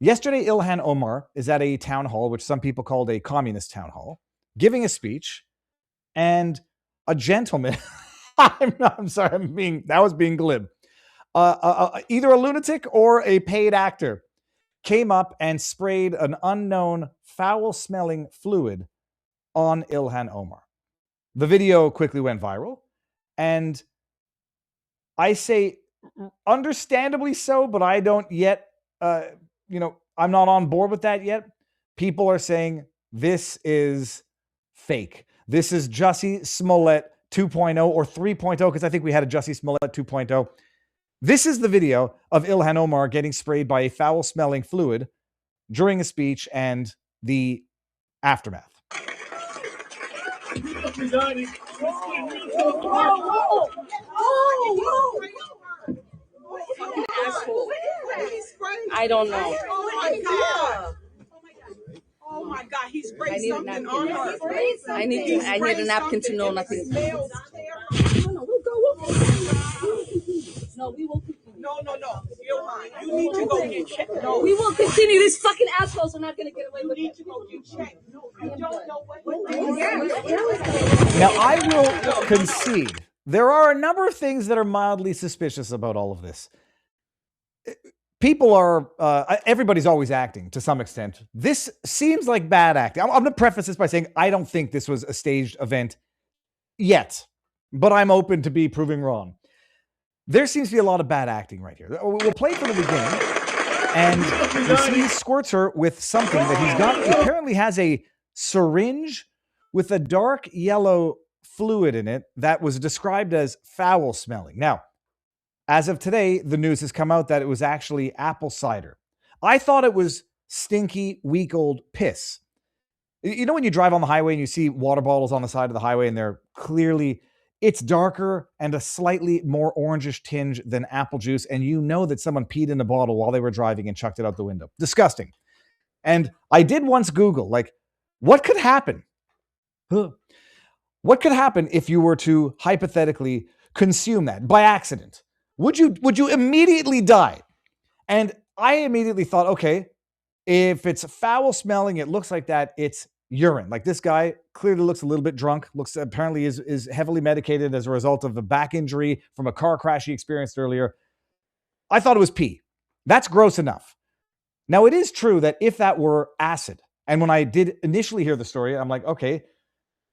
Yesterday, Ilhan Omar is at a town hall, which some people called a communist town hall, giving a speech, and a gentleman, I'm sorry, that was being glib. Either a lunatic or a paid actor came up and sprayed an unknown foul-smelling fluid on Ilhan Omar. The video quickly went viral, and I say understandably so, but I don't yet, I'm not on board with that yet. People are saying this is fake. This is Jussie Smollett 2.0 or 3.0, because I think we had a Jussie Smollett 2.0. This is the video of Ilhan Omar getting sprayed by a foul-smelling fluid during a speech and the aftermath. I don't know. Oh my God, he sprayed something on her. I need a napkin to know nothing. No, we will continue. No. Ilhan, you need to go get checked. No, we will continue. These fucking assholes are not going to get away with it. You need to go get checked. No, I don't know what. Now, I will concede there are a number of things that are mildly suspicious about all of this. People are, everybody's always acting to some extent. This seems like bad acting. I'm going to preface this by saying I don't think this was a staged event yet, but I'm open to be proving wrong. There seems to be a lot of bad acting right here. We'll play from the beginning, and you see he squirts her with something that he's got. He apparently has a syringe with a dark yellow fluid in it that was described as foul smelling. Now, as of today, the news has come out that it was actually apple cider. I thought it was stinky, week old piss. You know when you drive on the highway and you see water bottles on the side of the highway and they're clearly, it's darker and a slightly more orangish tinge than apple juice, and you know that someone peed in a bottle while they were driving and chucked it out the window. Disgusting. And I did once Google, what could happen? What could happen if you were to hypothetically consume that by accident? Would you immediately die? And I immediately thought, okay, if it's foul smelling, it looks like that, it's urine. Like this guy clearly looks a little bit drunk, apparently is heavily medicated as a result of a back injury from a car crash he experienced earlier. I thought it was pee. That's gross enough. Now, it is true that if that were acid, and when I did initially hear the story, I'm like, okay,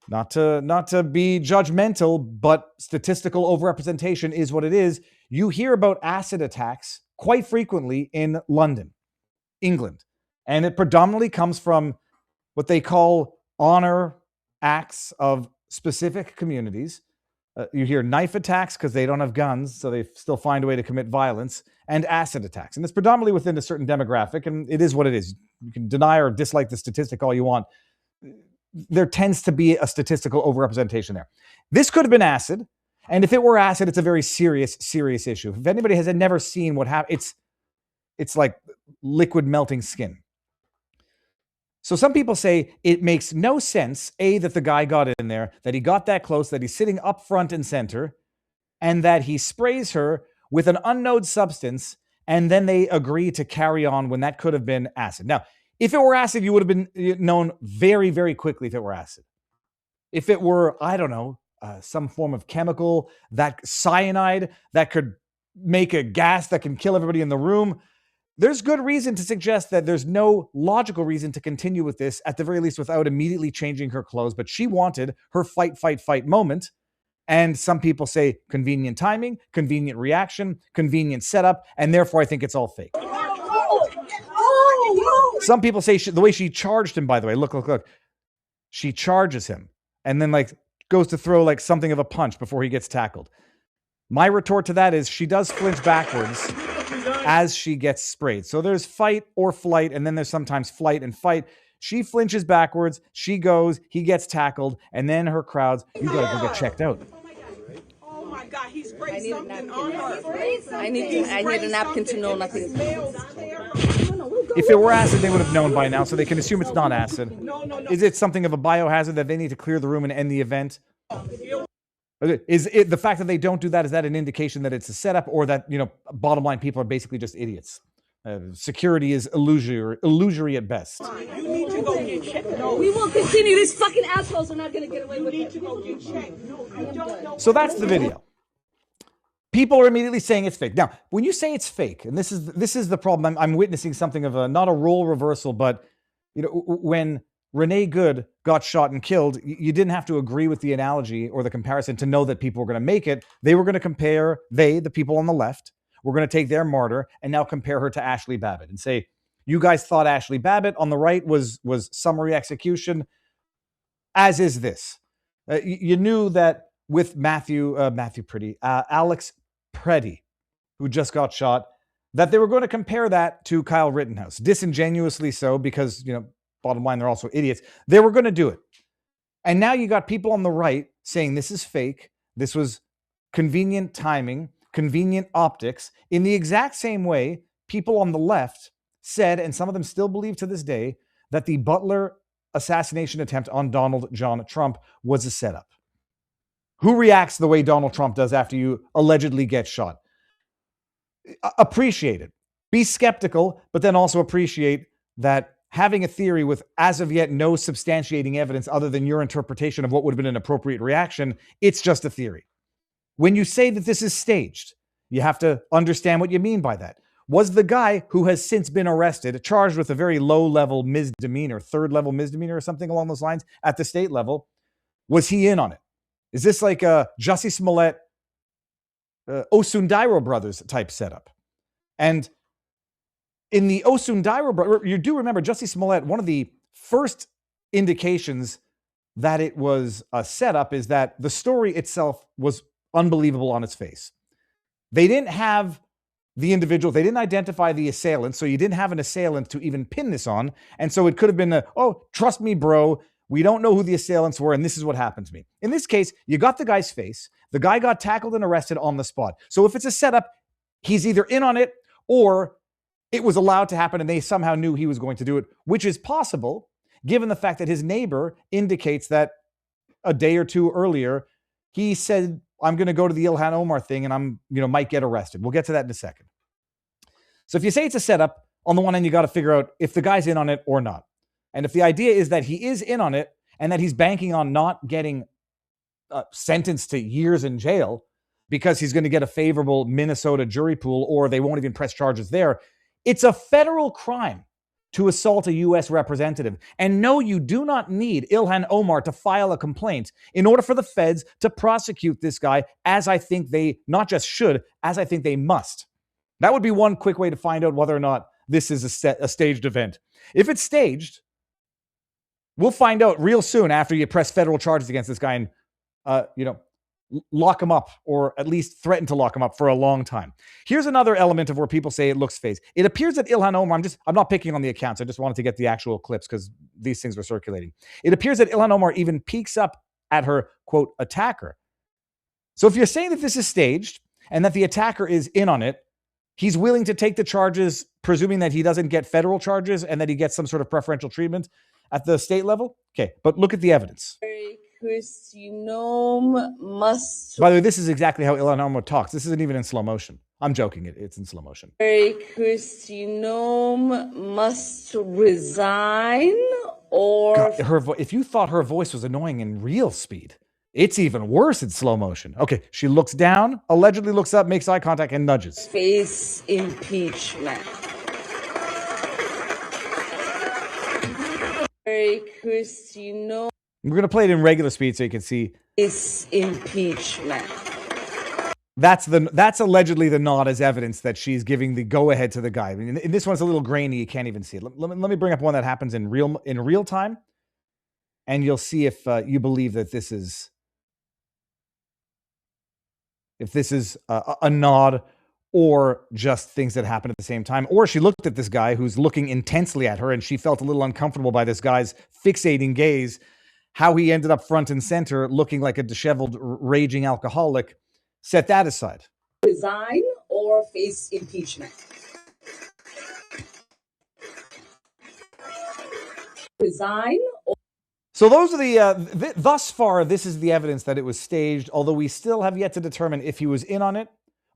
not to be judgmental, but statistical overrepresentation is what it is. You hear about acid attacks quite frequently in London, England, and it predominantly comes from what they call honor acts of specific communities. You hear knife attacks because they don't have guns, so they still find a way to commit violence, and acid attacks. And it's predominantly within a certain demographic, and it is what it is. You can deny or dislike the statistic all you want. There tends to be a statistical overrepresentation there. This could have been acid, and if it were acid, it's a very serious issue. If anybody has never seen what happened, it's like liquid melting skin. So some people say it makes no sense, A, that the guy got in there, that he got that close, that he's sitting up front and center, and that he sprays her with an unknown substance, and then they agree to carry on when that could have been acid. Now, if it were acid, you would have been known very, very quickly if it were acid. If it were, I don't know, some form of chemical, that cyanide that could make a gas that can kill everybody in the room, there's good reason to suggest that there's no logical reason to continue with this, at the very least, without immediately changing her clothes. But she wanted her fight moment. And some people say convenient timing, convenient reaction, convenient setup, and therefore I think it's all fake. Some people say the way she charged him, by the way, look. She charges him and then goes to throw something of a punch before he gets tackled. My retort to that is she does flinch backwards as she gets sprayed. So there's fight or flight, and then there's sometimes flight and fight. She flinches backwards, she goes, he gets tackled, and then her crowds, you gotta go get checked out. Oh my God, he sprayed something on her. I need a napkin to know nothing. If it were acid, they would have known by now, so they can assume it's not acid. No. Is it something of a biohazard that they need to clear the room and end the event? Is it the fact that they don't do that, is that an indication that it's a setup, or that, bottom line, people are basically just idiots? Security is illusory at best. You need to go get checked. No, We will continue. These fucking assholes are not going to get away you with need it. to go get checked. No, you don't know. So that's the video. People are immediately saying it's fake. Now, when you say it's fake, and this is the problem, I'm witnessing something of a, not a role reversal, but when Renee Good got shot and killed, you didn't have to agree with the analogy or the comparison to know that people were going to make it. They were going to compare, the people on the left, were going to take their martyr and now compare her to Ashley Babbitt and say, you guys thought Ashley Babbitt on the right was summary execution, as is this. You knew that with Alex Preddy, who just got shot, that they were going to compare that to Kyle Rittenhouse, disingenuously so, because, bottom line, they're also idiots. They were going to do it. And now you got people on the right saying this is fake. This was convenient timing, convenient optics. In the exact same way, people on the left said, and some of them still believe to this day, that the Butler assassination attempt on Donald John Trump was a setup. Who reacts the way Donald Trump does after you allegedly get shot? Appreciate it. Be skeptical, but then also appreciate that having a theory with, as of yet, no substantiating evidence other than your interpretation of what would have been an appropriate reaction, it's just a theory. When you say that this is staged, you have to understand what you mean by that. Was the guy who has since been arrested, charged with a very low-level misdemeanor, third-level misdemeanor or something along those lines at the state level, was he in on it? Is this like a Jussie Smollett, Osundairo brothers type setup? And in the Osundairo brothers, you do remember Jussie Smollett, one of the first indications that it was a setup is that the story itself was unbelievable on its face. They didn't have the individual, they didn't identify the assailant, so you didn't have an assailant to even pin this on. And so it could have been trust me, bro, we don't know who the assailants were, and this is what happened to me. In this case, you got the guy's face. The guy got tackled and arrested on the spot. So if it's a setup, he's either in on it or it was allowed to happen and they somehow knew he was going to do it, which is possible, given the fact that his neighbor indicates that a day or two earlier, he said, I'm going to go to the Ilhan Omar thing and might get arrested. We'll get to that in a second. So if you say it's a setup, on the one hand, you got to figure out if the guy's in on it or not. And if the idea is that he is in on it and that he's banking on not getting sentenced to years in jail because he's going to get a favorable Minnesota jury pool or they won't even press charges there, it's a federal crime to assault a U.S. representative. And no, you do not need Ilhan Omar to file a complaint in order for the feds to prosecute this guy, as I think they not just should, as I think they must. That would be one quick way to find out whether or not this is a staged event. If it's staged, we'll find out real soon after you press federal charges against this guy and, lock him up, or at least threaten to lock him up for a long time. Here's another element of where people say it looks fake. It appears that Ilhan Omar, I'm not picking on the accounts. I just wanted to get the actual clips because these things were circulating. It appears that Ilhan Omar even peeks up at her, quote, attacker. So if you're saying that this is staged and that the attacker is in on it, he's willing to take the charges, presuming that he doesn't get federal charges and that he gets some sort of preferential treatment at the state level. Okay, but look at the evidence. Must. By the way, this is exactly how Ilhan Omar talks. This isn't even in slow motion. I'm joking. It's in slow motion. Must resign or... God, if you thought her voice was annoying in real speed, it's even worse in slow motion. Okay, she looks down, allegedly looks up, makes eye contact, and nudges. Face impeachment. We're going to play it in regular speed so you can see. Face impeachment. That's allegedly the nod as evidence that she's giving the go-ahead to the guy. I mean, in this one's a little grainy. You can't even see it. Let me bring up one that happens in real time, and you'll see if you believe that this is a nod or just things that happen at the same time. Or she looked at this guy who's looking intensely at her and she felt a little uncomfortable by this guy's fixating gaze, how he ended up front and center looking like a disheveled, raging alcoholic. Set that aside. Resign or face impeachment. Resign or... So those are the, thus far, this is the evidence that it was staged, although we still have yet to determine if he was in on it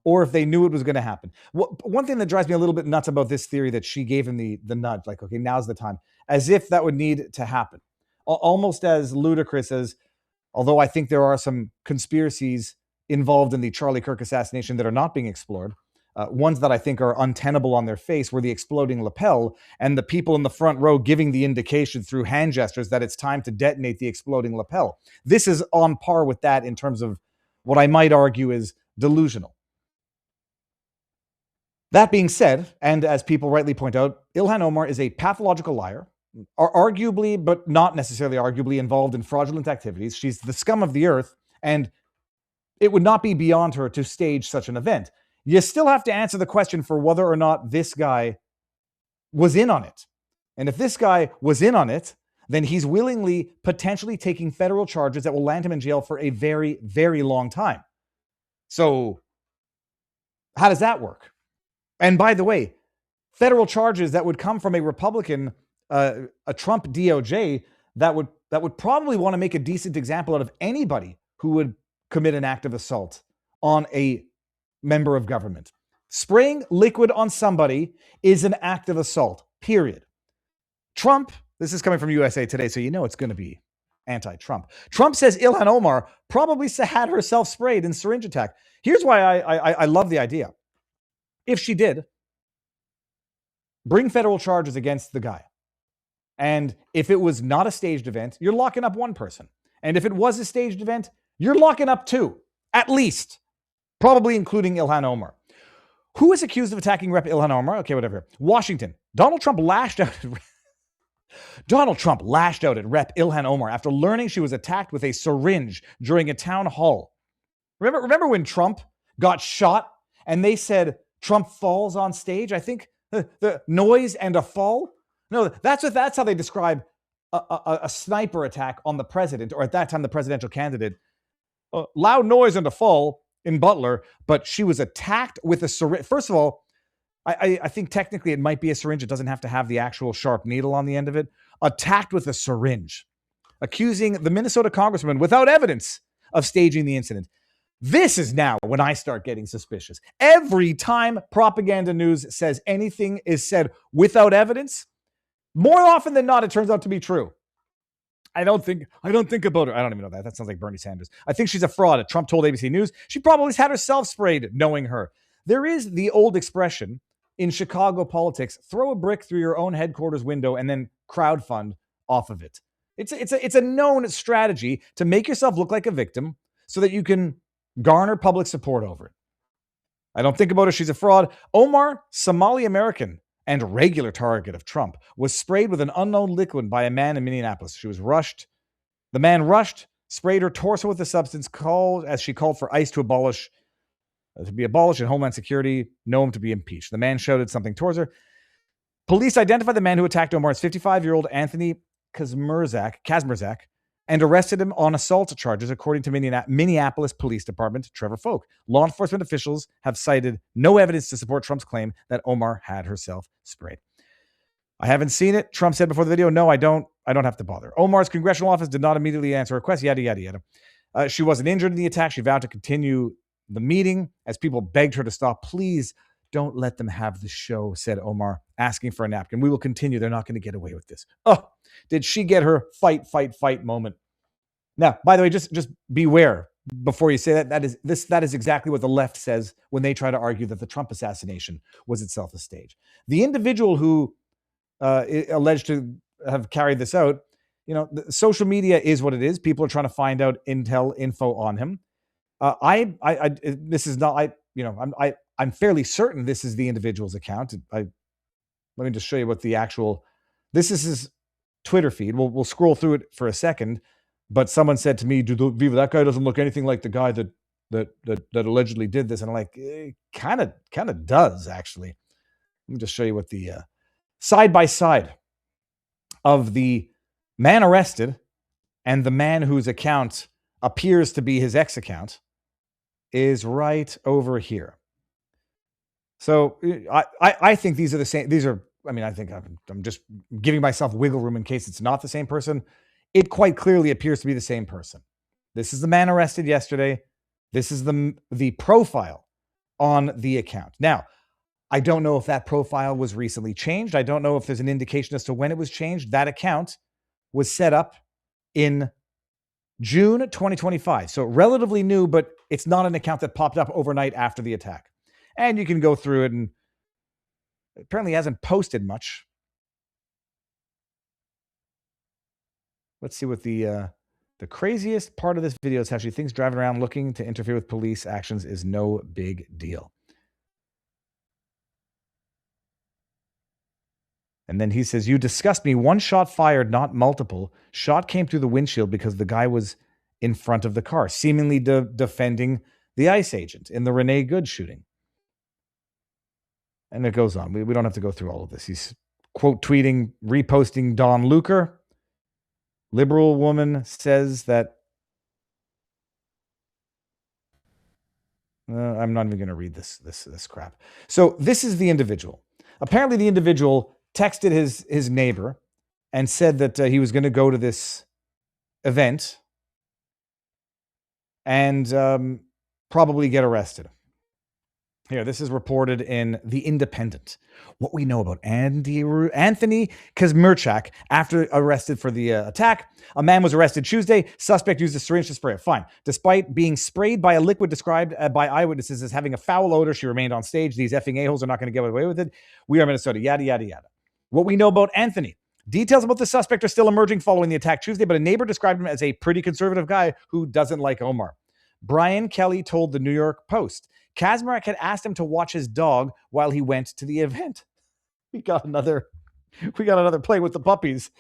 or if they knew it was going to happen. One thing that drives me a little bit nuts about this theory that she gave him the nudge, like, okay, now's the time, as if that would need to happen. Almost as ludicrous as, although I think there are some conspiracies involved in the Charlie Kirk assassination that are not being explored. Ones that I think are untenable on their face were the exploding lapel and the people in the front row giving the indication through hand gestures that it's time to detonate the exploding lapel. This is on par with that in terms of what I might argue is delusional. That being said, and as people rightly point out, Ilhan Omar is a pathological liar, arguably, but not necessarily arguably, involved in fraudulent activities. She's the scum of the earth, and it would not be beyond her to stage such an event. You still have to answer the question for whether or not this guy was in on it. And if this guy was in on it, then he's willingly, potentially taking federal charges that will land him in jail for a very, very long time. So how does that work? And by the way, federal charges that would come from a Republican, a Trump DOJ, that would probably want to make a decent example out of anybody who would commit an act of assault on a member of government. Spraying liquid on somebody is an act of assault, period. Trump, this is coming from USA Today, so you know it's going to be anti-Trump. Trump says Ilhan Omar probably had herself sprayed in syringe attack. Here's why I love the idea. If she did, bring federal charges against the guy. And if it was not a staged event, you're locking up one person. And if it was a staged event, you're locking up two, at least, probably including Ilhan Omar. Who is accused of attacking Rep. Ilhan Omar? Okay, whatever. Washington. Donald Trump lashed out at Rep. Ilhan Omar after learning she was attacked with a syringe during a town hall. Remember when Trump got shot and they said Trump falls on stage? I think the noise and a fall. No, that's how they describe a sniper attack on the president, or at that time the presidential candidate. Loud noise and a fall in Butler, but she was attacked with a syringe. First of all, I think technically it might be a syringe. It doesn't have to have the actual sharp needle on the end of it. Attacked with a syringe, accusing the Minnesota congressman without evidence of staging the incident. This is now when I start getting suspicious. Every time propaganda news says anything is said without evidence, more often than not, it turns out to be true. I don't think about her. I don't even know that. That sounds like Bernie Sanders. I think she's a fraud. Trump told ABC News she probably had herself sprayed, knowing her. There is the old expression in Chicago politics: throw a brick through your own headquarters window and then crowdfund off of it. It's a known strategy to make yourself look like a victim so that you can garner public support over it. I don't think about her. She's a fraud. Omar, Somali American and regular target of Trump, was sprayed with an unknown liquid by a man in Minneapolis. She was rushed. The man rushed, sprayed her torso with the substance, as she called for ICE to be abolished and Homeland Security know him to be impeached. The man shouted something towards her. Police identified the man who attacked Omar as 55-year-old Anthony Kazmerzak and arrested him on assault charges, according to Minneapolis Police Department Trevor Folk. Law enforcement officials have cited no evidence to support Trump's claim that Omar had herself sprayed. I haven't seen it. Trump said before the video, no, I don't have to bother. Omar's congressional office did not immediately answer requests, yada, yada, yada. She wasn't injured in the attack. She vowed to continue the meeting as people begged her to stop. Please don't let them have the show, said Omar, asking for a napkin. We will continue. They're not going to get away with this. Oh, did she get her fight moment? Now, by the way, just beware before you say that. That is exactly what the left says when they try to argue that the Trump assassination was itself a stage. The individual who alleged to have carried this out, social media is what it is. People are trying to find out info on him. I'm fairly certain this is the individual's account. Let me just show you what the actual. This is his Twitter feed. We'll scroll through it for a second. But someone said to me, Viva, that guy doesn't look anything like the guy that allegedly did this. And I'm like, kind of does, actually. Let me just show you what the side by side of the man arrested and the man whose account appears to be his ex account is right over here. So I think these are the same. I think I'm just giving myself wiggle room in case it's not the same person. It quite clearly appears to be the same person. This is the man arrested yesterday. This is the profile on the account. Now, I don't know if that profile was recently changed. I don't know if there's an indication as to when it was changed. That account was set up in June 2025. So relatively new, but it's not an account that popped up overnight after the attack. And you can go through it, and apparently hasn't posted much. Let's see what the craziest part of this video is. Actually, thinks driving around looking to interfere with police actions is no big deal. And then he says, "You disgust me. One shot fired, not multiple. Shot came through the windshield because the guy was in front of the car, seemingly defending the ICE agent in the Renee Good shooting." And it goes on. We don't have to go through all of this. He's quote tweeting, reposting Don Luker. Liberal woman says that I'm not even going to read this crap. So this is the individual. Apparently, the individual texted his neighbor and said that he was going to go to this event and probably get arrested. Here, this is reported in The Independent. What we know about Anthony Kazmirchak after arrested for the attack. A man was arrested Tuesday. Suspect used a syringe to spray it. Fine. Despite being sprayed by a liquid described by eyewitnesses as having a foul odor, she remained on stage. These effing a-holes are not going to get away with it. We are Minnesota. Yada, yada, yada. What we know about Anthony. Details about the suspect are still emerging following the attack Tuesday, but a neighbor described him as a pretty conservative guy who doesn't like Omar. Brian Kelly told the New York Post Kazmarek had asked him to watch his dog while he went to the event. We got another play with the puppies.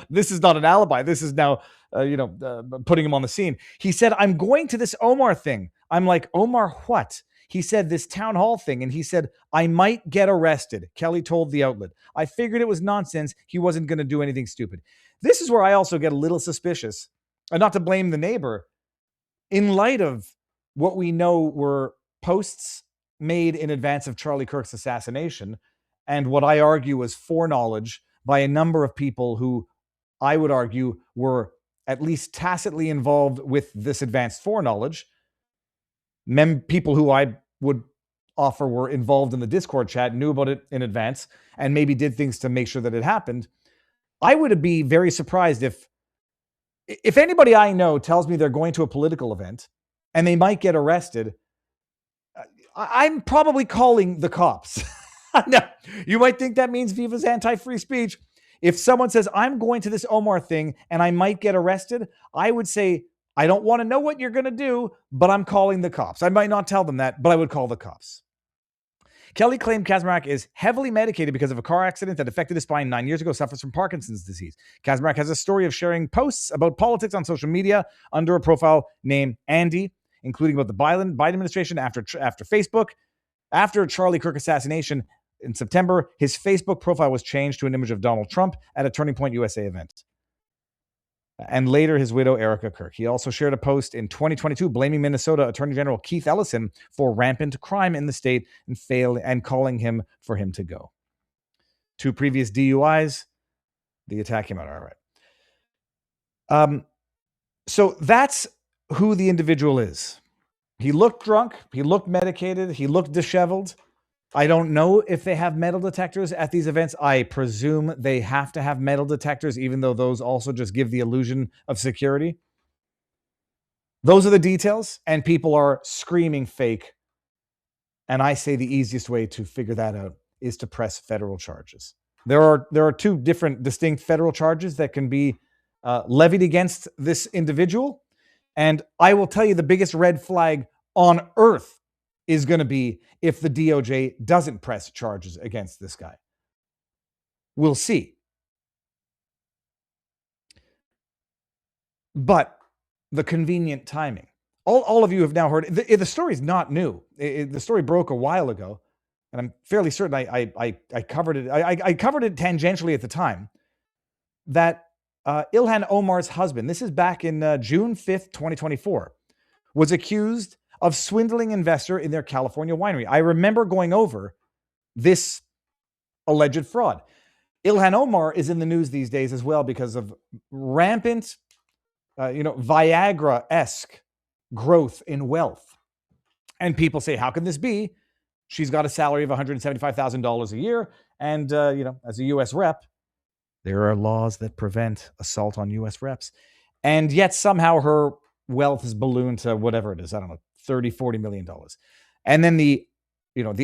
This is not an alibi. This is now, putting him on the scene. He said, "I'm going to this Omar thing." I'm like, "Omar what?" He said, "This town hall thing." And he said, "I might get arrested." Kelly told the outlet. "I figured it was nonsense. He wasn't going to do anything stupid." This is where I also get a little suspicious, and not to blame the neighbor, in light of what we know were posts made in advance of Charlie Kirk's assassination, and what I argue was foreknowledge by a number of people who I would argue were at least tacitly involved with this advanced foreknowledge. People who I would offer were involved in the Discord chat, knew about it in advance, and maybe did things to make sure that it happened. I would be very surprised if anybody I know tells me they're going to a political event and they might get arrested. I'm probably calling the cops. Now, you might think that means Viva's anti-free speech. If someone says, "I'm going to this Omar thing and I might get arrested," I would say, "I don't want to know what you're going to do, but I'm calling the cops." I might not tell them that, but I would call the cops. Kelly claimed Kazmarek is heavily medicated because of a car accident that affected his spine 9 years ago, suffers from Parkinson's disease. Kazmarek has a story of sharing posts about politics on social media under a profile named Andy, including about the Biden administration after Facebook. After Charlie Kirk assassination in September, his Facebook profile was changed to an image of Donald Trump at a Turning Point USA event. And later, his widow, Erica Kirk. He also shared a post in 2022 blaming Minnesota Attorney General Keith Ellison for rampant crime in the state and calling him for him to go. 2 previous DUIs, the attack came out all right. So that's who the individual is. He looked drunk. He looked medicated. He looked disheveled. I don't know if they have metal detectors at these events. I presume they have to have metal detectors, even though those also just give the illusion of security. Those are the details, and people are screaming fake. And I say the easiest way to figure that out is to press federal charges. There are 2 different distinct federal charges that can be levied against this individual. And I will tell you the biggest red flag on earth is going to be if the DOJ doesn't press charges against this guy. We'll see. But the convenient timing. All of you have now heard, the story is not new. The story broke a while ago, and I'm fairly certain I covered it. I covered it tangentially at the time, that Ilhan Omar's husband, this is back in June 5th, 2024, was accused of swindling investor in their California winery. I remember going over this alleged fraud. Ilhan Omar is in the news these days as well because of rampant, Viagra-esque growth in wealth. And people say, how can this be? She's got a salary of $175,000 a year. And, as a U.S. rep, there are laws that prevent assault on U.S. reps. And yet somehow her wealth is ballooned to whatever it is, I don't know, $30-40 million. And then the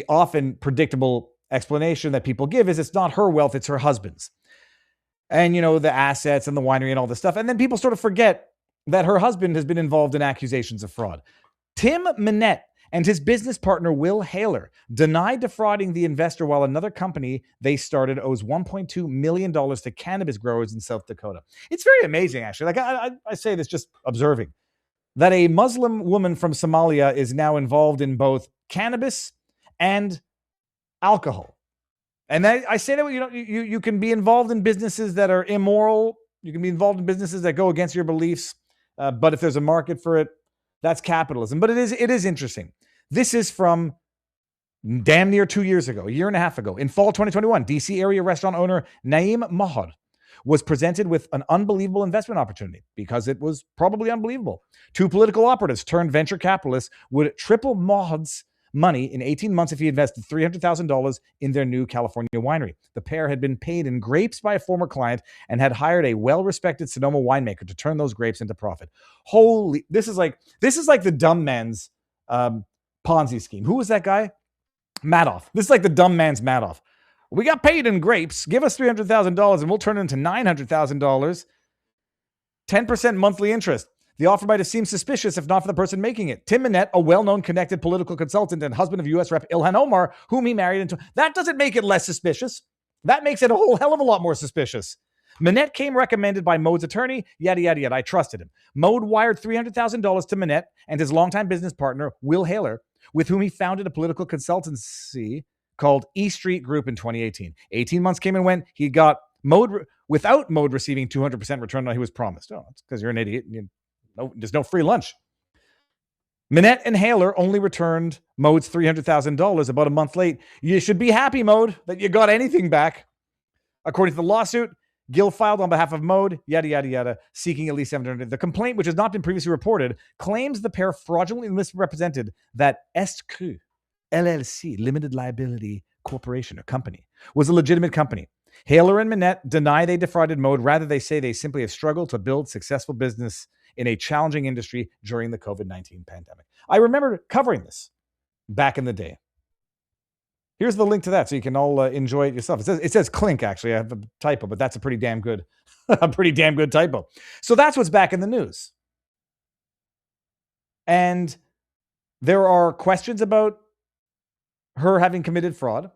often predictable explanation that people give is it's not her wealth, it's her husband's. And, the assets and the winery and all this stuff. And then people sort of forget that her husband has been involved in accusations of fraud. Tim Minette and his business partner, Will Haler, denied defrauding the investor while another company they started owes $1.2 million to cannabis growers in South Dakota. It's very amazing, actually. Like I say this just observing that a Muslim woman from Somalia is now involved in both cannabis and alcohol. And I say that, you can be involved in businesses that are immoral. You can be involved in businesses that go against your beliefs. But if there's a market for it, that's capitalism. But it is interesting. This is from damn near 2 years ago, a year and a half ago. In fall 2021, DC area restaurant owner Naeem Mahad was presented with an unbelievable investment opportunity because it was probably unbelievable. Two political operatives turned venture capitalists would triple Mahad's money in 18 months if he invested $300,000 in their new California winery. The pair had been paid in grapes by a former client and had hired a well-respected Sonoma winemaker to turn those grapes into profit. This is like the dumb man's Ponzi scheme. Who was that guy? Madoff. This is like the dumb man's Madoff. We got paid in grapes. Give us $300,000 and we'll turn it into $900,000. 10% monthly interest. The offer might have seemed suspicious if not for the person making it. Tim Minette, a well-known connected political consultant and husband of U.S. Rep Ilhan Omar, whom he married into. That doesn't make it less suspicious. That makes it a whole hell of a lot more suspicious. Minette came recommended by Mode's attorney, yada, yada, yada. I trusted him. Mode wired $300,000 to Minette and his longtime business partner, Will Haler, with whom he founded a political consultancy called E Street Group in 2018. 18 months came and went. He got Mode, without Mode receiving 200% return on he was promised. Oh, it's because you're an idiot. There's no free lunch. Minette and Haler only returned Mode's $300,000 about a month late. You should be happy, Mode, that you got anything back. According to the lawsuit, Gill filed on behalf of Mode, yada, yada, yada, seeking at least $700. The complaint, which has not been previously reported, claims the pair fraudulently misrepresented that Estcru LLC, Limited Liability Corporation, a company, was a legitimate company. Haler and Minette deny they defrauded Mode. Rather, they say they simply have struggled to build successful business in a challenging industry during the COVID-19 pandemic. I remember covering this back in the day. Here's the link to that so you can all enjoy it yourself. It says clink, actually. I have a typo, but that's a pretty damn good typo. So that's what's back in the news. And there are questions about her having committed fraud.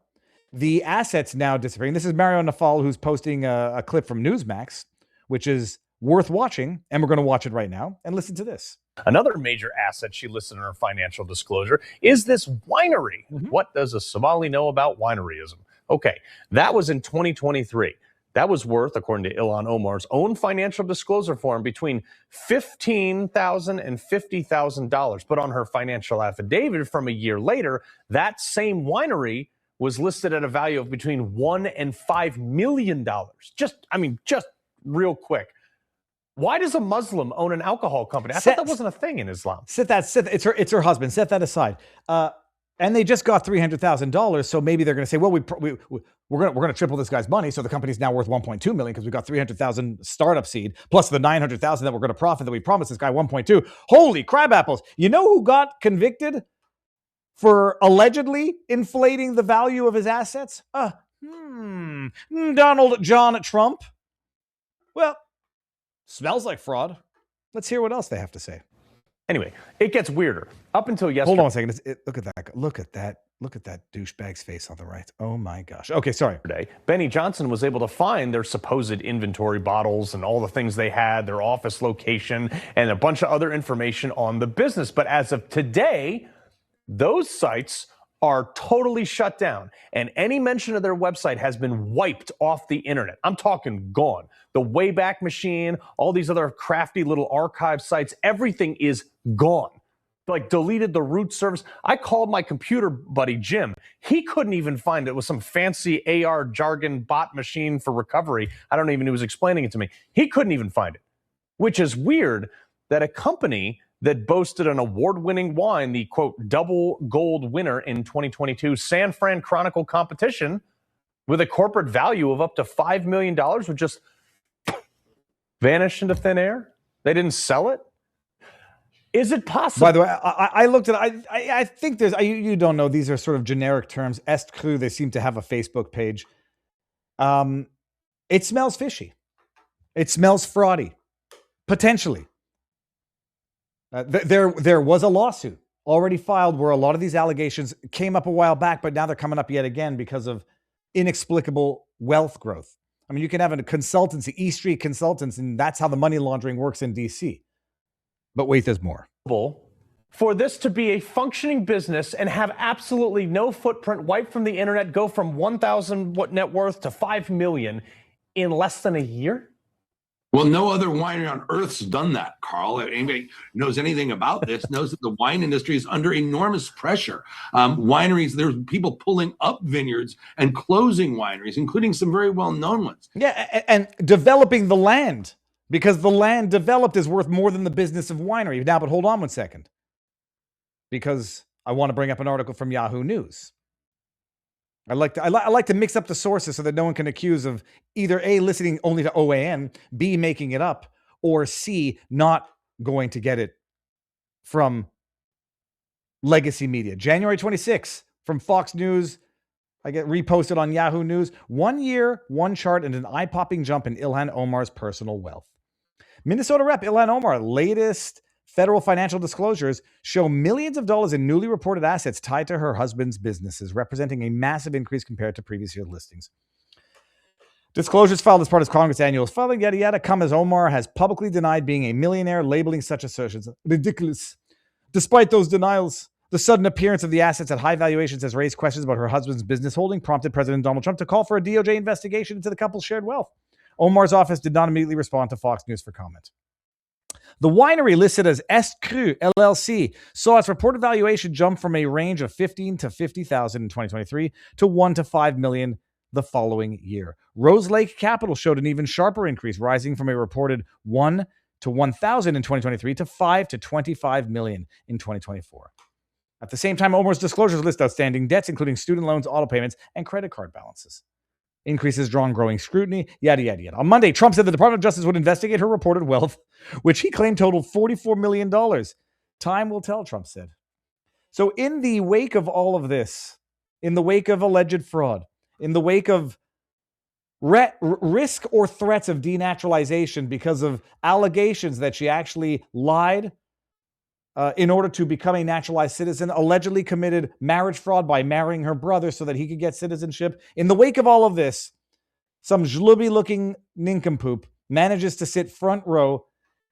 The assets now disappearing. This is Mario Nafal, who's posting a clip from Newsmax, which is worth watching, and we're going to watch it right now and listen to this. Another major asset she listed in her financial disclosure is this winery. What does a Somali know about wineryism? Okay, that was in 2023. That was worth, according to Ilhan Omar's own financial disclosure form, between $15,000 and $50,000. But on her financial affidavit from a year later, that same winery was listed at a value of between $1 and $5 million. Just real quick. Why does a Muslim own an alcohol company? I thought that wasn't a thing in Islam. It's her husband. Set that aside. And they just got $300,000. So maybe they're going to say, well, we're going to triple this guy's money. So the company's now worth $1.2 million because we got $300,000 startup seed plus the $900,000 that we're going to profit that we promised this guy $1.2. Holy crab apples. You know who got convicted for allegedly inflating the value of his assets? Donald John Trump. Well, smells like fraud. Let's hear what else they have to say. Anyway, it gets weirder. Up until yesterday. Hold on a second. Look at that. Look at that douchebag's face on the right. Oh my gosh. Okay, sorry. Benny Johnson was able to find their supposed inventory bottles and all the things they had, their office location, and a bunch of other information on the business. But as of today, those sites are totally shut down, and any mention of their website has been wiped off the internet. I'm talking gone. The Wayback Machine, all these other crafty little archive sites, everything is gone. Like deleted the root service. I called my computer buddy, Jim. He couldn't even find it. It was some fancy AR jargon bot machine for recovery. I don't even know, he was explaining it to me. He couldn't even find it, which is weird that a company that boasted an award-winning wine, the, quote, double gold winner in 2022 San Fran Chronicle competition, with a corporate value of up to $5 million, would just vanish into thin air? They didn't sell it? Is it possible? By the way, I looked at I think there's, you don't know, these are sort of generic terms. Est cru, they seem to have a Facebook page. It smells fishy. It smells fraudy, potentially. There was a lawsuit already filed where a lot of these allegations came up a while back, but now they're coming up yet again because of inexplicable wealth growth. I mean, you can have a consultancy, E Street Consultants, and that's how the money laundering works in DC. But wait, there's more. For this to be a functioning business and have absolutely no footprint, wiped from the internet, go from 1,000 net worth to 5 million in less than a year? Well, no other winery on earth's done that, Carl. Anybody knows anything about this knows that the wine industry is under enormous pressure. Wineries, there's people pulling up vineyards and closing wineries, including some very well-known ones. Yeah, and developing the land, because the land developed is worth more than the business of winery. Now, but hold on 1 second, because I want to bring up an article from Yahoo News. I like to mix up the sources so that no one can accuse of either A, listening only to OAN, B, making it up, or C, not going to get it from legacy media. January 26th from Fox News. I get reposted on Yahoo News. 1 year, one chart, and an eye-popping jump in Ilhan Omar's personal wealth. Minnesota Rep. Ilhan Omar, latest federal financial disclosures show millions of dollars in newly reported assets tied to her husband's businesses, representing a massive increase compared to previous year listings. Disclosures filed as part of Congress annual filing, yada yada, come as Omar has publicly denied being a millionaire, labeling such assertions ridiculous. Despite those denials, the sudden appearance of the assets at high valuations has raised questions about her husband's business holding, prompted President Donald Trump to call for a DOJ investigation into the couple's shared wealth. Omar's office did not immediately respond to Fox News for comment. The winery, listed as Est Cru LLC, saw its reported valuation jump from a range of $15,000 to $50,000 in 2023 to $1 to $5 million the following year. Rose Lake Capital showed an even sharper increase, rising from a reported $1 to $1,000 in 2023 to $5 to $25 million in 2024. At the same time, Omar's disclosures list outstanding debts, including student loans, auto payments, and credit card balances. Increases drawn growing scrutiny, yada, yada, yada. On Monday, Trump said the Department of Justice would investigate her reported wealth, which he claimed totaled $44 million. Time will tell, Trump said. So in the wake of all of this, in the wake of alleged fraud, in the wake of risk or threats of denaturalization because of allegations that she actually lied in order to become a naturalized citizen, allegedly committed marriage fraud by marrying her brother so that he could get citizenship. In the wake of all of this, some zhlubby-looking nincompoop manages to sit front row,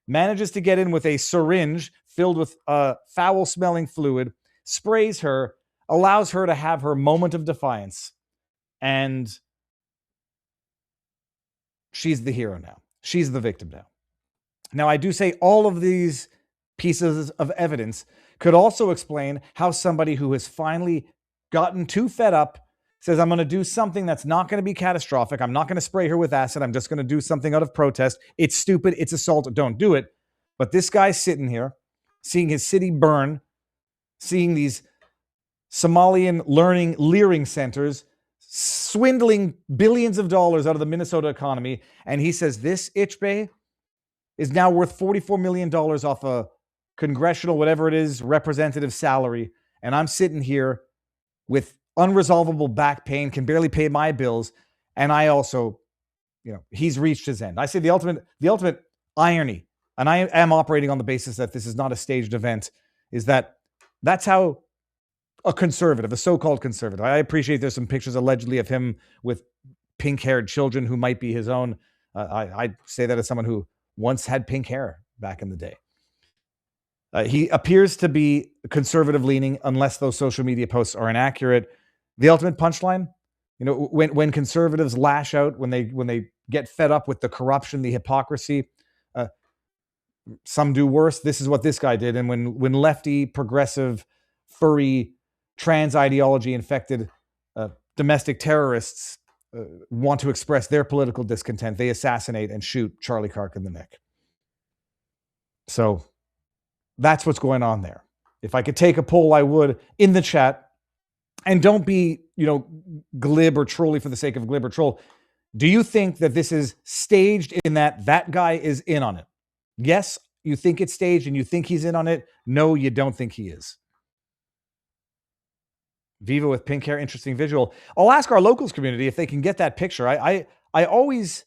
manages to get in with a syringe filled with foul-smelling fluid, sprays her, allows her to have her moment of defiance, and she's the hero now. She's the victim now. Now, I do say all of these pieces of evidence could also explain how somebody who has finally gotten too fed up says, I'm going to do something that's not going to be catastrophic. I'm not going to spray her with acid. I'm just going to do something out of protest. It's stupid. It's assault. Don't do it. But this guy's sitting here, seeing his city burn, seeing these Somalian learning centers swindling billions of dollars out of the Minnesota economy. And he says this Itchbay is now worth $44 million off a congressional, whatever it is, representative salary. And I'm sitting here with unresolvable back pain, can barely pay my bills. And I also, he's reached his end. I say the ultimate irony, and I am operating on the basis that this is not a staged event, is that that's how a conservative, a so-called conservative, I appreciate there's some pictures allegedly of him with pink-haired children who might be his own. I say that as someone who once had pink hair back in the day. He appears to be conservative-leaning, unless those social media posts are inaccurate. The ultimate punchline, when conservatives lash out, when they get fed up with the corruption, the hypocrisy, some do worse. This is what this guy did. And when lefty, progressive, furry, trans ideology infected domestic terrorists want to express their political discontent, they assassinate and shoot Charlie Clark in the neck. So That's what's going on there. If I could take a poll, I would in the chat. And don't be, glib or trolly for the sake of glib or troll. Do you think that this is staged in that guy is in on it? Yes, you think it's staged and you think he's in on it. No, you don't think he is. Viva with pink hair, interesting visual. I'll ask our locals community if they can get that picture. I always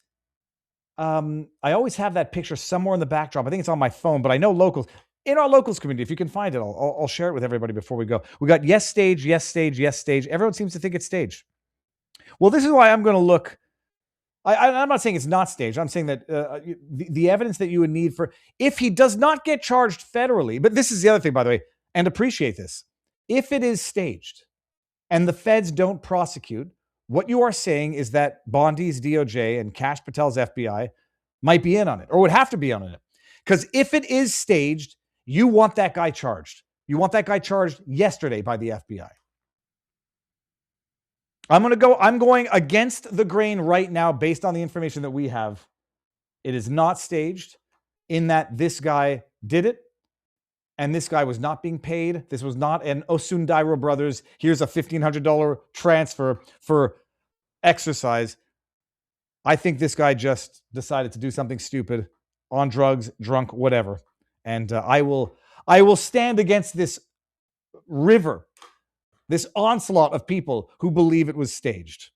have that picture somewhere in the backdrop. I think it's on my phone, but I know locals. In our locals community, if you can find it, I'll share it with everybody before we go. We got yes stage, yes stage, yes stage. Everyone seems to think it's staged. Well, this is why I'm going to look. I'm not saying it's not staged. I'm saying that the evidence that you would need for, if he does not get charged federally, but this is the other thing, by the way, and appreciate this. If it is staged and the feds don't prosecute, what you are saying is that Bondi's DOJ and Kash Patel's FBI might be in on it or would have to be in on it. Because if it is staged, you want that guy charged. You want that guy charged yesterday by the FBI. I'm going against the grain right now based on the information that we have. It is not staged in that this guy did it and this guy was not being paid. This was not an Osundairo Brothers, here's a $1,500 transfer for exercise. I think this guy just decided to do something stupid on drugs, drunk, whatever. And I will stand against this river, this onslaught of people who believe it was staged.